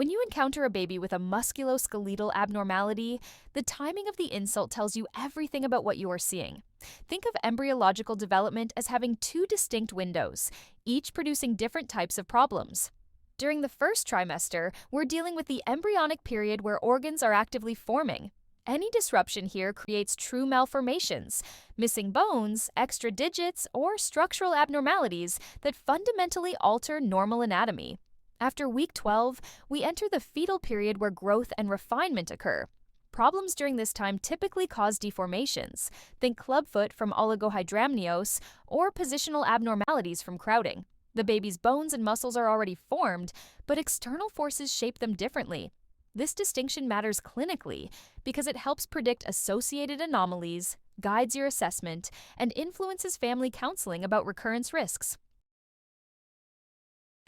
When you encounter a baby with a musculoskeletal abnormality, the timing of the insult tells you everything about what you are seeing. Think of embryological development as having two distinct windows, each producing different types of problems. During the first trimester, we're dealing with the embryonic period where organs are actively forming. Any disruption here creates true malformations, missing bones, extra digits, or structural abnormalities that fundamentally alter normal anatomy. After week 12, we enter the fetal period where growth and refinement occur. Problems during this time typically cause deformations. Think clubfoot from oligohydramnios or positional abnormalities from crowding. The baby's bones and muscles are already formed, but external forces shape them differently. This distinction matters clinically because it helps predict associated anomalies, guides your assessment, and influences family counseling about recurrence risks.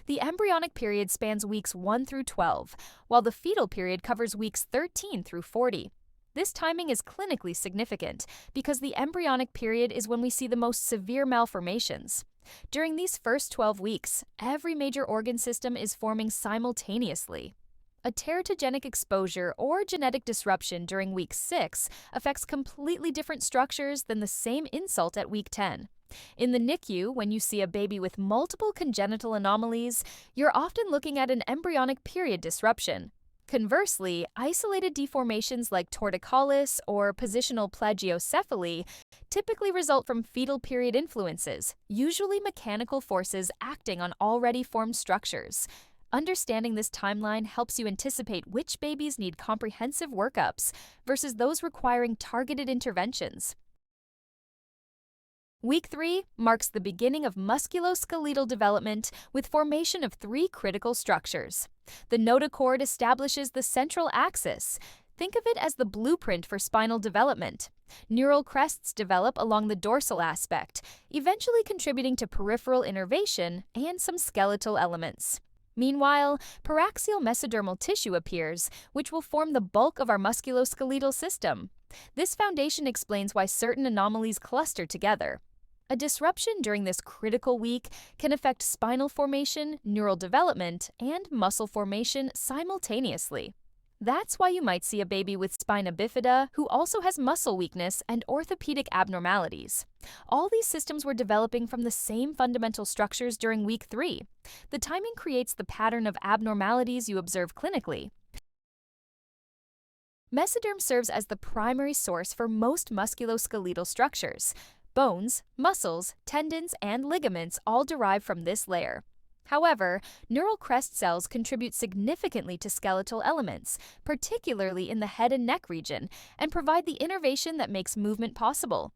The embryonic period spans weeks 1 through 12, while the fetal period covers weeks 13 through 40. This timing is clinically significant because the embryonic period is when we see the most severe malformations. During these first 12 weeks, every major organ system is forming simultaneously. A teratogenic exposure or genetic disruption during week 6 affects completely different structures than the same insult at week 10. In the NICU, when you see a baby with multiple congenital anomalies, you're often looking at an embryonic period disruption. Conversely, isolated deformations like torticollis or positional plagiocephaly typically result from fetal period influences, usually mechanical forces acting on already formed structures. Understanding this timeline helps you anticipate which babies need comprehensive workups versus those requiring targeted interventions. Week 3 marks the beginning of musculoskeletal development with formation of 3 critical structures. The notochord establishes the central axis. Think of it as the blueprint for spinal development. Neural crests develop along the dorsal aspect, eventually contributing to peripheral innervation and some skeletal elements. Meanwhile, paraxial mesodermal tissue appears, which will form the bulk of our musculoskeletal system. This foundation explains why certain anomalies cluster together. A disruption during this critical week can affect spinal formation, neural development, and muscle formation simultaneously. That's why you might see a baby with spina bifida who also has muscle weakness and orthopedic abnormalities. All these systems were developing from the same fundamental structures during week 3. The timing creates the pattern of abnormalities you observe clinically. Mesoderm serves as the primary source for most musculoskeletal structures. Bones, muscles, tendons, and ligaments all derive from this layer. However, neural crest cells contribute significantly to skeletal elements, particularly in the head and neck region, and provide the innervation that makes movement possible.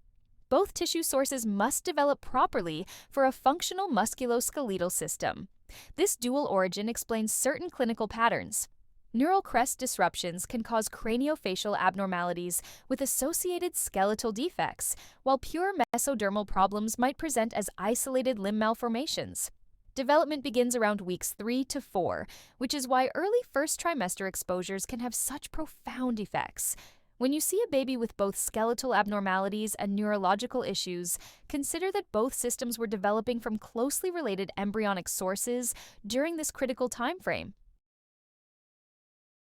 Both tissue sources must develop properly for a functional musculoskeletal system. This dual origin explains certain clinical patterns. Neural crest disruptions can cause craniofacial abnormalities with associated skeletal defects, while pure mesodermal problems might present as isolated limb malformations. Development begins around weeks 3 to 4, which is why early first trimester exposures can have such profound effects. When you see a baby with both skeletal abnormalities and neurological issues, consider that both systems were developing from closely related embryonic sources during this critical time frame.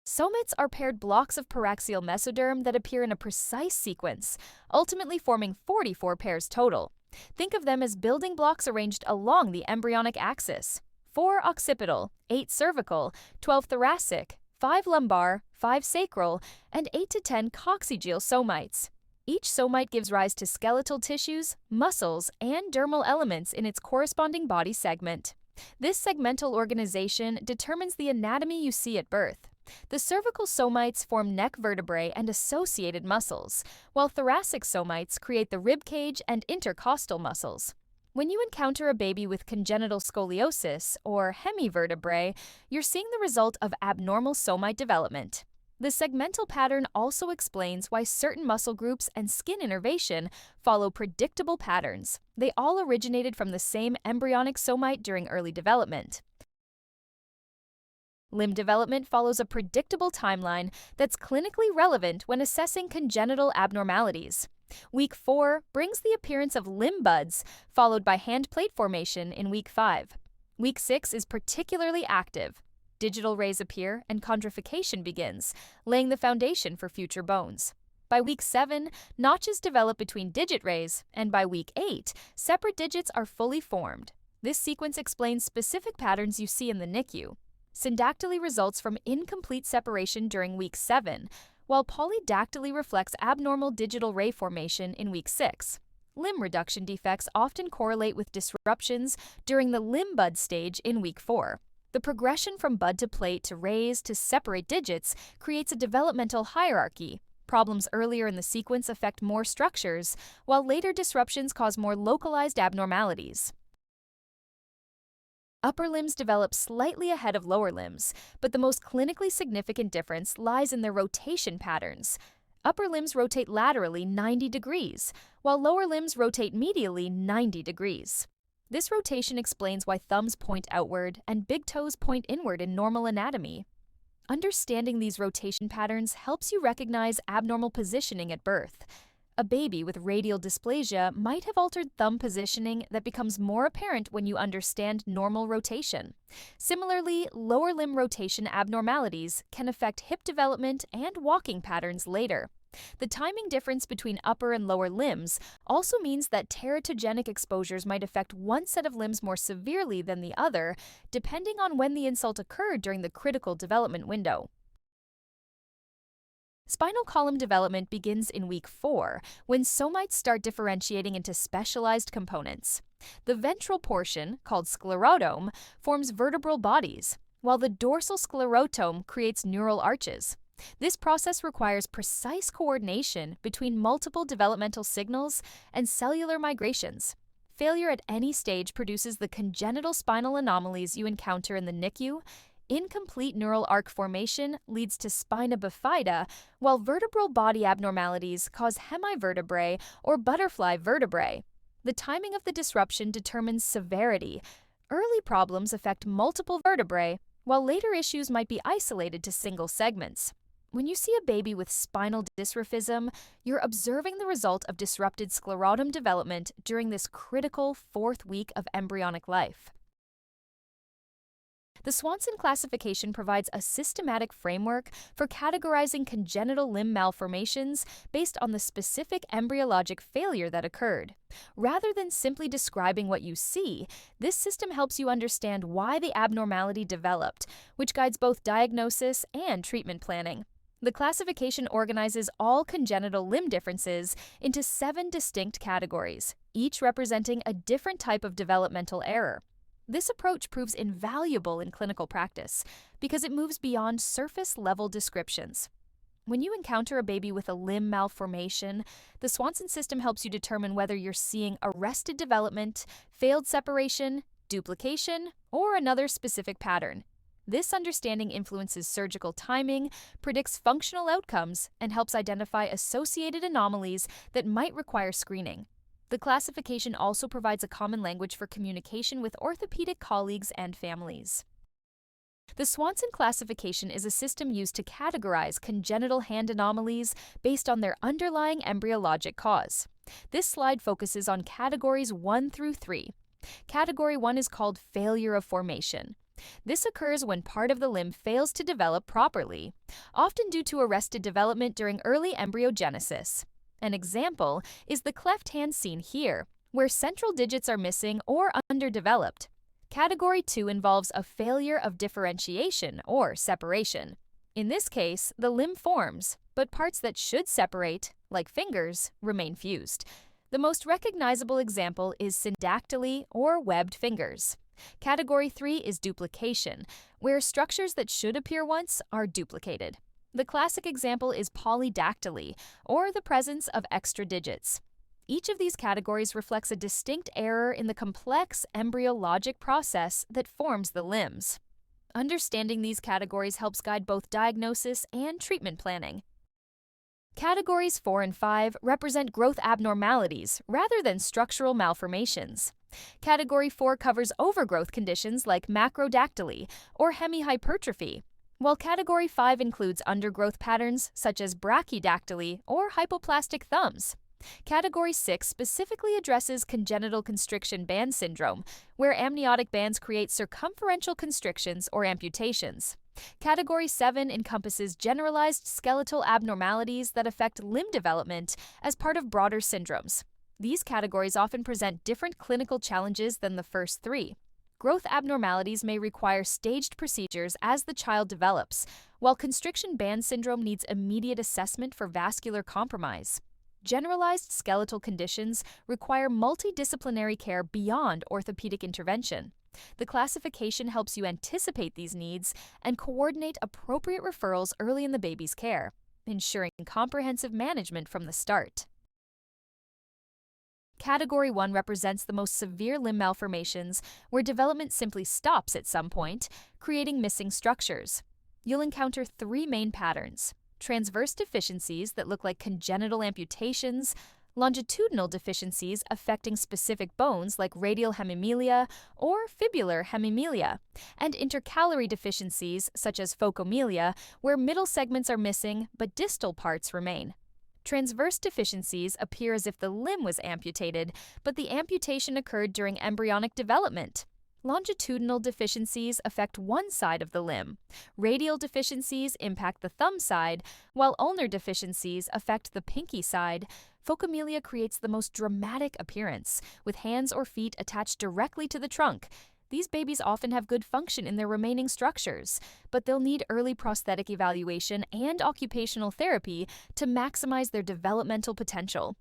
Somites are paired blocks of paraxial mesoderm that appear in a precise sequence, ultimately forming 44 pairs total. Think of them as building blocks arranged along the embryonic axis. 4 occipital, 8 cervical, 12 thoracic, 5 lumbar, 5 sacral, and 8 to 10 coccygeal somites. Each somite gives rise to skeletal tissues, muscles, and dermal elements in its corresponding body segment. This segmental organization determines the anatomy you see at birth. The cervical somites form neck vertebrae and associated muscles, while thoracic somites create the rib cage and intercostal muscles. When you encounter a baby with congenital scoliosis, or hemivertebrae, you're seeing the result of abnormal somite development. The segmental pattern also explains why certain muscle groups and skin innervation follow predictable patterns. They all originated from the same embryonic somite during early development. Limb development follows a predictable timeline that's clinically relevant when assessing congenital abnormalities. Week 4 brings the appearance of limb buds, followed by hand plate formation in week 5. Week 6 is particularly active. Digital rays appear and chondrification begins, laying the foundation for future bones. By week 7, notches develop between digit rays, and by week 8, separate digits are fully formed. This sequence explains specific patterns you see in the NICU. Syndactyly results from incomplete separation during week 7, while polydactyly reflects abnormal digital ray formation in week 6. Limb reduction defects often correlate with disruptions during the limb bud stage in week 4. The progression from bud to plate to rays to separate digits creates a developmental hierarchy. Problems earlier in the sequence affect more structures, while later disruptions cause more localized abnormalities. Upper limbs develop slightly ahead of lower limbs, but the most clinically significant difference lies in their rotation patterns. Upper limbs rotate laterally 90 degrees, while lower limbs rotate medially 90 degrees. This rotation explains why thumbs point outward and big toes point inward in normal anatomy. Understanding these rotation patterns helps you recognize abnormal positioning at birth. A baby with radial dysplasia might have altered thumb positioning that becomes more apparent when you understand normal rotation. Similarly, lower limb rotation abnormalities can affect hip development and walking patterns later. The timing difference between upper and lower limbs also means that teratogenic exposures might affect one set of limbs more severely than the other, depending on when the insult occurred during the critical development window. Spinal column development begins in week 4, when somites start differentiating into specialized components. The ventral portion, called sclerotome, forms vertebral bodies, while the dorsal sclerotome creates neural arches. This process requires precise coordination between multiple developmental signals and cellular migrations. Failure at any stage produces the congenital spinal anomalies you encounter in the NICU. Incomplete neural arc formation leads to spina bifida, while vertebral body abnormalities cause hemivertebrae or butterfly vertebrae. The timing of the disruption determines severity. Early problems affect multiple vertebrae, while later issues might be isolated to single segments. When you see a baby with spinal dysraphism, you're observing the result of disrupted sclerotum development during this critical 4th week of embryonic life. The Swanson Classification provides a systematic framework for categorizing congenital limb malformations based on the specific embryologic failure that occurred. Rather than simply describing what you see, this system helps you understand why the abnormality developed, which guides both diagnosis and treatment planning. The classification organizes all congenital limb differences into 7 distinct categories, each representing a different type of developmental error. This approach proves invaluable in clinical practice because it moves beyond surface-level descriptions. When you encounter a baby with a limb malformation, the Swanson system helps you determine whether you're seeing arrested development, failed separation, duplication, or another specific pattern. This understanding influences surgical timing, predicts functional outcomes, and helps identify associated anomalies that might require screening. The classification also provides a common language for communication with orthopedic colleagues and families. The Swanson Classification is a system used to categorize congenital hand anomalies based on their underlying embryologic cause. This slide focuses on categories 1 through 3. Category 1 is called failure of formation. This occurs when part of the limb fails to develop properly, often due to arrested development during early embryogenesis. An example is the cleft hand seen here, where central digits are missing or underdeveloped. Category 2 involves a failure of differentiation or separation. In this case, the limb forms, but parts that should separate, like fingers, remain fused. The most recognizable example is syndactyly or webbed fingers. Category 3 is duplication, where structures that should appear once are duplicated. The classic example is polydactyly, or the presence of extra digits. Each of these categories reflects a distinct error in the complex embryologic process that forms the limbs. Understanding these categories helps guide both diagnosis and treatment planning. Categories 4 and 5 represent growth abnormalities rather than structural malformations. Category 4 covers overgrowth conditions like macrodactyly or hemihypertrophy, while Category 5 includes undergrowth patterns such as brachydactyly or hypoplastic thumbs. Category 6 specifically addresses congenital constriction band syndrome, where amniotic bands create circumferential constrictions or amputations. Category 7 encompasses generalized skeletal abnormalities that affect limb development as part of broader syndromes. These categories often present different clinical challenges than the first three. Growth abnormalities may require staged procedures as the child develops, while constriction band syndrome needs immediate assessment for vascular compromise. Generalized skeletal conditions require multidisciplinary care beyond orthopedic intervention. The classification helps you anticipate these needs and coordinate appropriate referrals early in the baby's care, ensuring comprehensive management from the start. Category 1 represents the most severe limb malformations, where development simply stops at some point, creating missing structures. You'll encounter three main patterns: transverse deficiencies that look like congenital amputations, longitudinal deficiencies affecting specific bones like radial hemimelia or fibular hemimelia, and intercalary deficiencies such as phocomelia, where middle segments are missing but distal parts remain. Transverse deficiencies appear as if the limb was amputated, but the amputation occurred during embryonic development. Longitudinal deficiencies affect one side of the limb. Radial deficiencies impact the thumb side, while ulnar deficiencies affect the pinky side. Phocomelia creates the most dramatic appearance, with hands or feet attached directly to the trunk. These babies often have good function in their remaining structures, but they'll need early prosthetic evaluation and occupational therapy to maximize their developmental potential.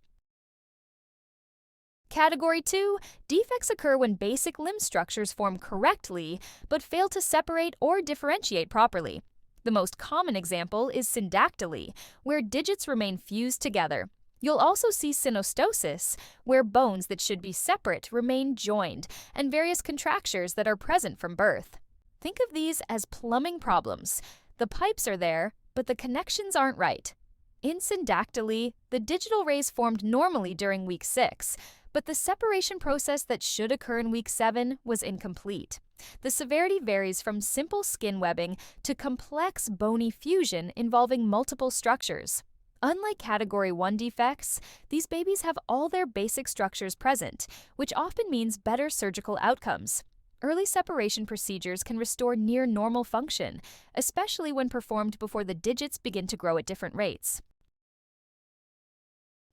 Category 2, defects occur when basic limb structures form correctly but fail to separate or differentiate properly. The most common example is syndactyly, where digits remain fused together. You'll also see synostosis, where bones that should be separate remain joined, and various contractures that are present from birth. Think of these as plumbing problems. The pipes are there, but the connections aren't right. In syndactyly, the digital rays formed normally during week 6, but the separation process that should occur in week 7 was incomplete. The severity varies from simple skin webbing to complex bony fusion involving multiple structures. Unlike Category 1 defects, these babies have all their basic structures present, which often means better surgical outcomes. Early separation procedures can restore near normal function, especially when performed before the digits begin to grow at different rates.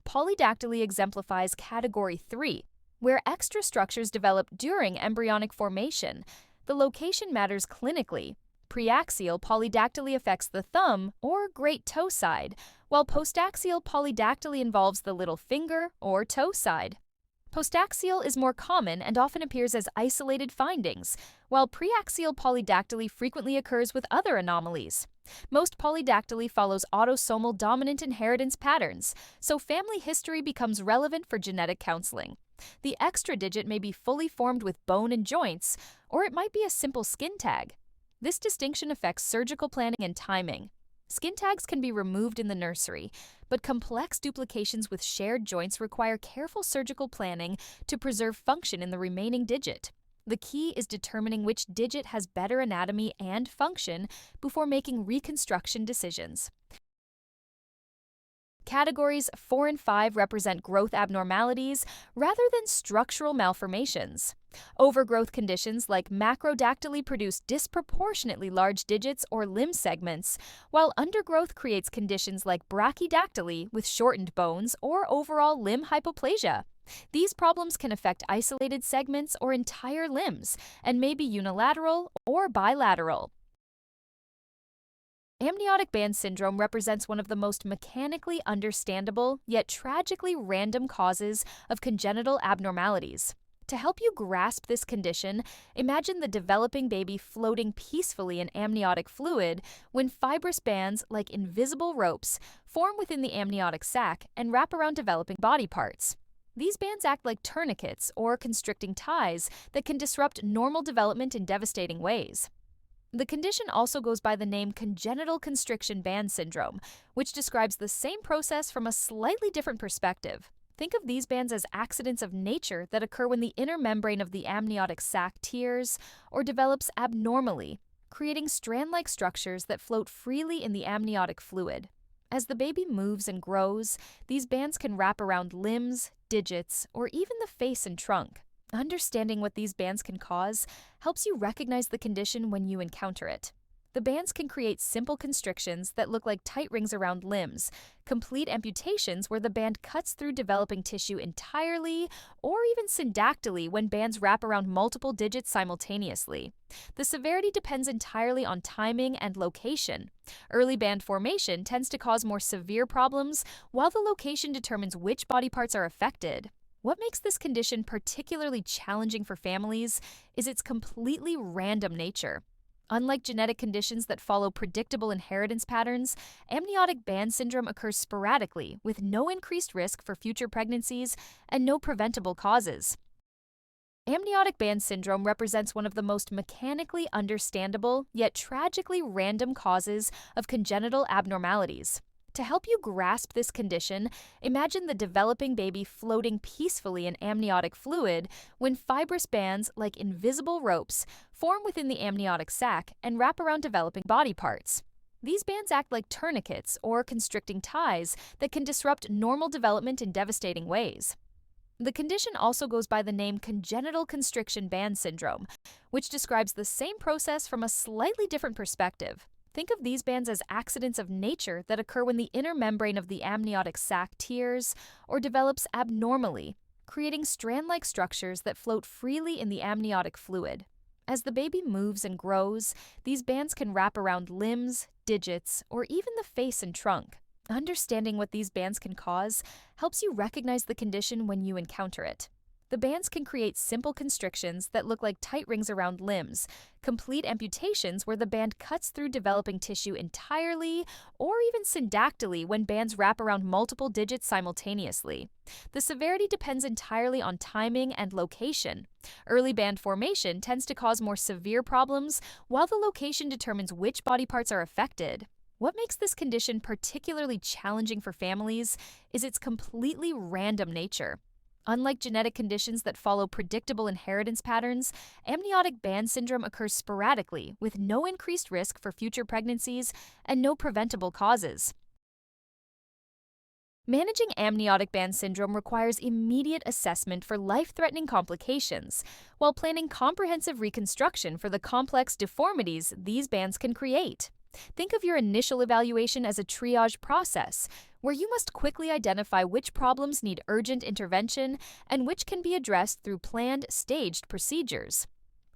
Polydactyly exemplifies Category 3, where extra structures develop during embryonic formation. The location matters clinically. Preaxial polydactyly affects the thumb or great toe side, while postaxial polydactyly involves the little finger or toe side. Postaxial is more common and often appears as isolated findings, while preaxial polydactyly frequently occurs with other anomalies. Most polydactyly follows autosomal dominant inheritance patterns, so family history becomes relevant for genetic counseling. The extra digit may be fully formed with bone and joints, or it might be a simple skin tag. This distinction affects surgical planning and timing. Skin tags can be removed in the nursery, but complex duplications with shared joints require careful surgical planning to preserve function in the remaining digit. The key is determining which digit has better anatomy and function before making reconstruction decisions. Categories 4 and 5 represent growth abnormalities rather than structural malformations. Overgrowth conditions like macrodactyly produce disproportionately large digits or limb segments, while undergrowth creates conditions like brachydactyly with shortened bones or overall limb hypoplasia. These problems can affect isolated segments or entire limbs and may be unilateral or bilateral. Amniotic Band Syndrome represents one of the most mechanically understandable yet tragically random causes of congenital abnormalities. To help you grasp this condition, imagine the developing baby floating peacefully in amniotic fluid when fibrous bands, like invisible ropes, form within the amniotic sac and wrap around developing body parts. These bands act like tourniquets or constricting ties that can disrupt normal development in devastating ways. The condition also goes by the name Congenital Constriction Band Syndrome, which describes the same process from a slightly different perspective. Think of these bands as accidents of nature that occur when the inner membrane of the amniotic sac tears or develops abnormally, creating strand-like structures that float freely in the amniotic fluid. As the baby moves and grows, these bands can wrap around limbs, digits, or even the face and trunk. Understanding what these bands can cause helps you recognize the condition when you encounter it. The bands can create simple constrictions that look like tight rings around limbs, complete amputations where the band cuts through developing tissue entirely, or even syndactyly when bands wrap around multiple digits simultaneously. The severity depends entirely on timing and location. Early band formation tends to cause more severe problems, while the location determines which body parts are affected. What makes this condition particularly challenging for families is its completely random nature. Unlike genetic conditions that follow predictable inheritance patterns, amniotic band syndrome occurs sporadically with no increased risk for future pregnancies and no preventable causes. Amniotic band syndrome represents one of the most mechanically understandable yet tragically random causes of congenital abnormalities. To help you grasp this condition, imagine the developing baby floating peacefully in amniotic fluid when fibrous bands, like invisible ropes, form within the amniotic sac and wrap around developing body parts. These bands act like tourniquets or constricting ties that can disrupt normal development in devastating ways. The condition also goes by the name congenital constriction band syndrome, which describes the same process from a slightly different perspective. Think of these bands as accidents of nature that occur when the inner membrane of the amniotic sac tears or develops abnormally, creating strand-like structures that float freely in the amniotic fluid. As the baby moves and grows, these bands can wrap around limbs, digits, or even the face and trunk. Understanding what these bands can cause helps you recognize the condition when you encounter it. The bands can create simple constrictions that look like tight rings around limbs, complete amputations where the band cuts through developing tissue entirely, or even syndactyly when bands wrap around multiple digits simultaneously. The severity depends entirely on timing and location. Early band formation tends to cause more severe problems, while the location determines which body parts are affected. What makes this condition particularly challenging for families is its completely random nature. Unlike genetic conditions that follow predictable inheritance patterns, amniotic band syndrome occurs sporadically with no increased risk for future pregnancies and no preventable causes. Managing amniotic band syndrome requires immediate assessment for life-threatening complications, while planning comprehensive reconstruction for the complex deformities these bands can create. Think of your initial evaluation as a triage process, where you must quickly identify which problems need urgent intervention and which can be addressed through planned, staged procedures.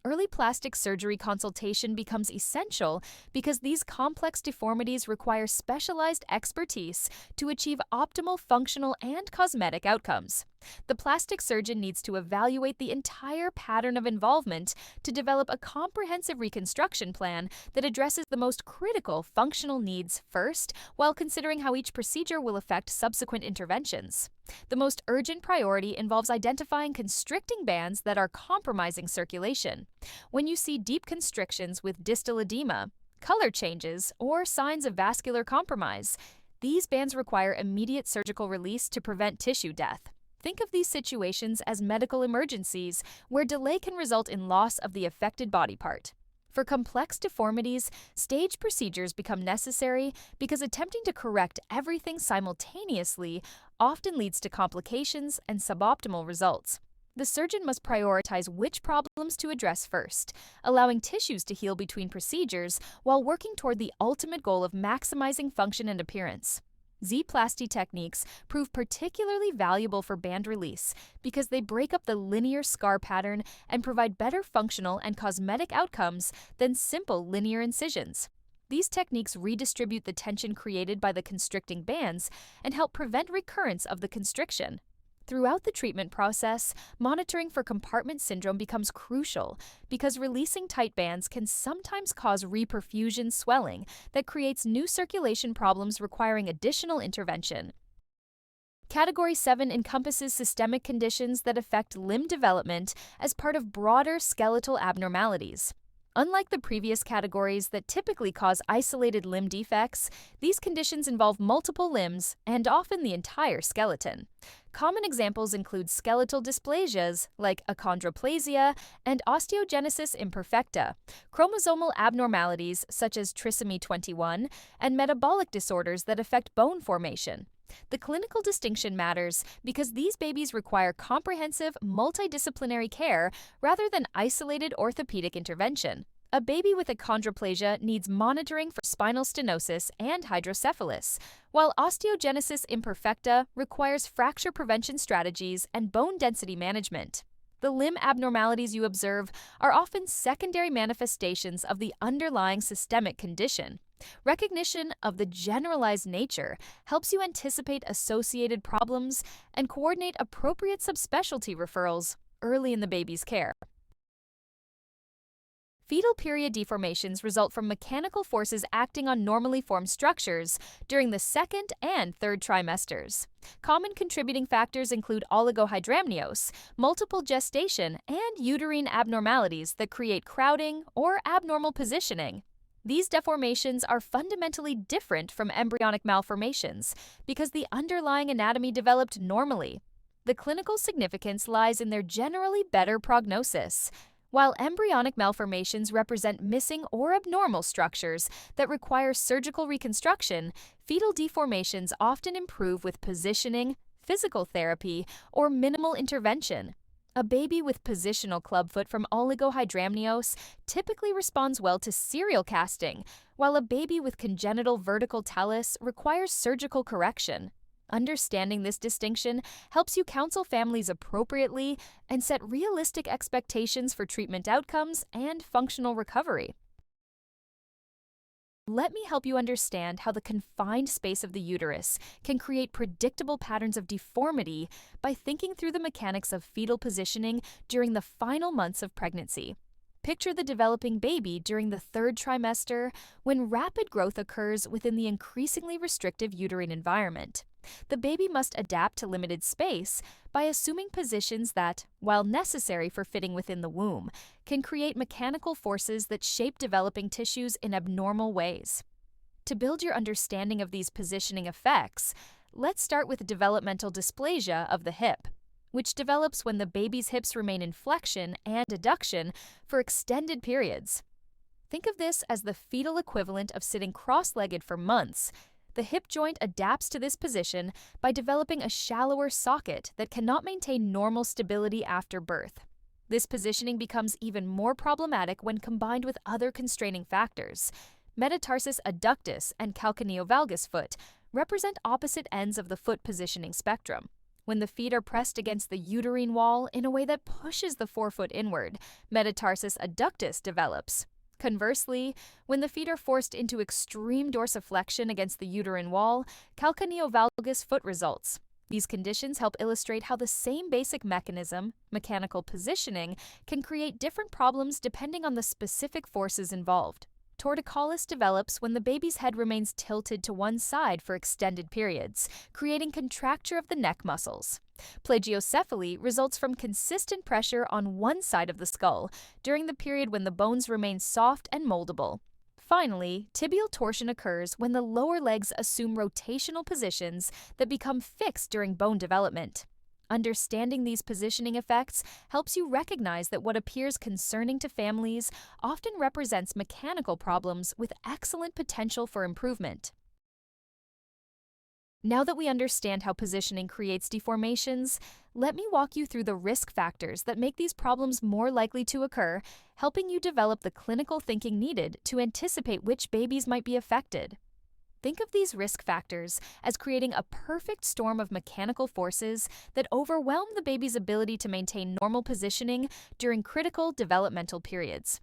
Early plastic surgery consultation becomes essential because these complex deformities require specialized expertise to achieve optimal functional and cosmetic outcomes. The plastic surgeon needs to evaluate the entire pattern of involvement to develop a comprehensive reconstruction plan that addresses the most critical functional needs first, while considering how each procedure will affect subsequent interventions. The most urgent priority involves identifying constricting bands that are compromising circulation. When you see deep constrictions with distal edema, color changes, or signs of vascular compromise, these bands require immediate surgical release to prevent tissue death. Think of these situations as medical emergencies where delay can result in loss of the affected body part. For complex deformities, stage procedures become necessary because attempting to correct everything simultaneously often leads to complications and suboptimal results. The surgeon must prioritize which problems to address first, allowing tissues to heal between procedures while working toward the ultimate goal of maximizing function and appearance. Z-plasty techniques prove particularly valuable for band release because they break up the linear scar pattern and provide better functional and cosmetic outcomes than simple linear incisions. These techniques redistribute the tension created by the constricting bands and help prevent recurrence of the constriction. Throughout the treatment process, monitoring for compartment syndrome becomes crucial because releasing tight bands can sometimes cause reperfusion swelling that creates new circulation problems requiring additional intervention. Category 7 encompasses systemic conditions that affect limb development as part of broader skeletal abnormalities. Unlike the previous categories that typically cause isolated limb defects, these conditions involve multiple limbs and often the entire skeleton. Common examples include skeletal dysplasias like achondroplasia and osteogenesis imperfecta, chromosomal abnormalities such as trisomy 21, and metabolic disorders that affect bone formation. The clinical distinction matters because these babies require comprehensive, multidisciplinary care rather than isolated orthopedic intervention. A baby with achondroplasia needs monitoring for spinal stenosis and hydrocephalus, while osteogenesis imperfecta requires fracture prevention strategies and bone density management. The limb abnormalities you observe are often secondary manifestations of the underlying systemic condition. Recognition of the generalized nature helps you anticipate associated problems and coordinate appropriate subspecialty referrals early in the baby's care. Fetal period deformations result from mechanical forces acting on normally formed structures during the second and third trimesters. Common contributing factors include oligohydramnios, multiple gestation, and uterine abnormalities that create crowding or abnormal positioning. These deformations are fundamentally different from embryonic malformations because the underlying anatomy developed normally. The clinical significance lies in their generally better prognosis. While embryonic malformations represent missing or abnormal structures that require surgical reconstruction, fetal deformations often improve with positioning, physical therapy, or minimal intervention. A baby with positional clubfoot from oligohydramnios typically responds well to serial casting, while a baby with congenital vertical talus requires surgical correction. Understanding this distinction helps you counsel families appropriately and set realistic expectations for treatment outcomes and functional recovery. Let me help you understand how the confined space of the uterus can create predictable patterns of deformity by thinking through the mechanics of fetal positioning during the final months of pregnancy. Picture the developing baby during the third trimester when rapid growth occurs within the increasingly restrictive uterine environment. The baby must adapt to limited space by assuming positions that, while necessary for fitting within the womb, can create mechanical forces that shape developing tissues in abnormal ways. To build your understanding of these positioning effects, let's start with developmental dysplasia of the hip, which develops when the baby's hips remain in flexion and adduction for extended periods. Think of this as the fetal equivalent of sitting cross-legged for months. The hip joint adapts to this position by developing a shallower socket that cannot maintain normal stability after birth. This positioning becomes even more problematic when combined with other constraining factors. Metatarsus adductus and calcaneovalgus foot represent opposite ends of the foot positioning spectrum. When the feet are pressed against the uterine wall in a way that pushes the forefoot inward, metatarsus adductus develops. Conversely, when the feet are forced into extreme dorsiflexion against the uterine wall, calcaneovalgus foot results. These conditions help illustrate how the same basic mechanism, mechanical positioning, can create different problems depending on the specific forces involved. Torticollis develops when the baby's head remains tilted to one side for extended periods, creating contracture of the neck muscles. Plagiocephaly results from consistent pressure on one side of the skull during the period when the bones remain soft and moldable. Finally, tibial torsion occurs when the lower legs assume rotational positions that become fixed during bone development. Understanding these positioning effects helps you recognize that what appears concerning to families often represents mechanical problems with excellent potential for improvement. Now that we understand how positioning creates deformations, let me walk you through the risk factors that make these problems more likely to occur, helping you develop the clinical thinking needed to anticipate which babies might be affected. Think of these risk factors as creating a perfect storm of mechanical forces that overwhelm the baby's ability to maintain normal positioning during critical developmental periods.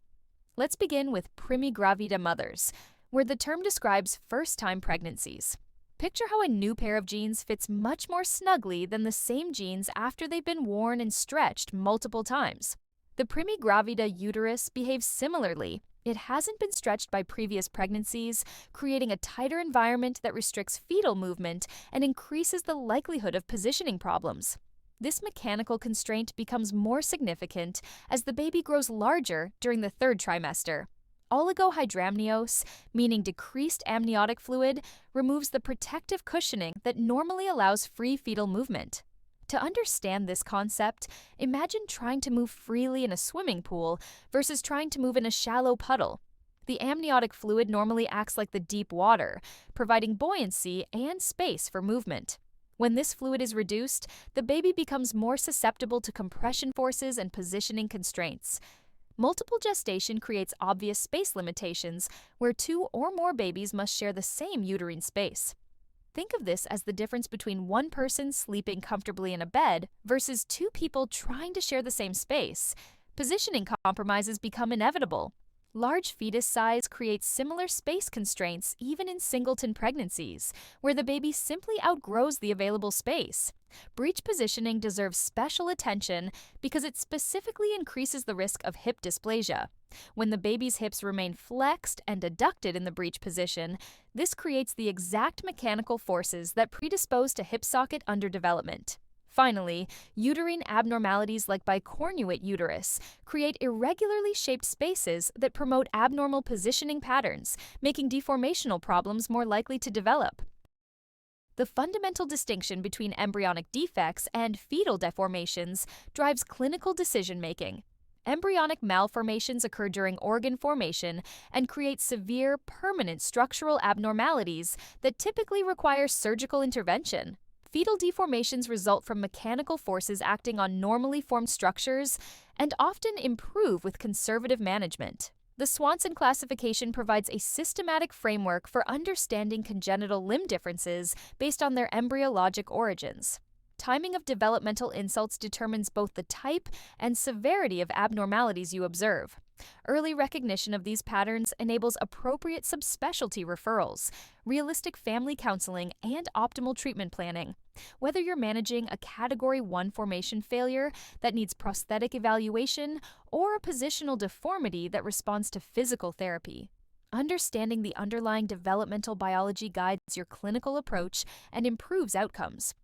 Let's begin with primigravida mothers, where the term describes first-time pregnancies. Picture how a new pair of jeans fits much more snugly than the same jeans after they've been worn and stretched multiple times. The primigravida uterus behaves similarly. It hasn't been stretched by previous pregnancies, creating a tighter environment that restricts fetal movement and increases the likelihood of positioning problems. This mechanical constraint becomes more significant as the baby grows larger during the third trimester. Oligohydramnios, meaning decreased amniotic fluid, removes the protective cushioning that normally allows free fetal movement. To understand this concept, imagine trying to move freely in a swimming pool versus trying to move in a shallow puddle. The amniotic fluid normally acts like the deep water, providing buoyancy and space for movement. When this fluid is reduced, the baby becomes more susceptible to compression forces and positioning constraints. Multiple gestation creates obvious space limitations where two or more babies must share the same uterine space. Think of this as the difference between one person sleeping comfortably in a bed versus two people trying to share the same space. Positioning compromises become inevitable. Large fetus size creates similar space constraints even in singleton pregnancies, where the baby simply outgrows the available space. Breech positioning deserves special attention because it specifically increases the risk of hip dysplasia. When the baby's hips remain flexed and adducted in the breech position, this creates the exact mechanical forces that predispose to hip socket underdevelopment. Finally, uterine abnormalities like bicornuate uterus create irregularly shaped spaces that promote abnormal positioning patterns, making deformational problems more likely to develop. The fundamental distinction between embryonic defects and fetal deformations drives clinical decision-making. Embryonic malformations occur during organ formation and create severe, permanent structural abnormalities that typically require surgical intervention. Fetal deformations result from mechanical forces acting on normally formed structures and often improve with conservative management. The Swanson Classification provides a systematic framework for understanding congenital limb differences based on their embryologic origins. Timing of developmental insults determines both the type and severity of abnormalities you observe. Early recognition of these patterns enables appropriate subspecialty referrals, realistic family counseling, and optimal treatment planning. Whether you're managing a Category 1 formation failure that needs prosthetic evaluation or a positional deformity that responds to physical therapy, understanding the underlying developmental biology guides your clinical approach and improves outcomes.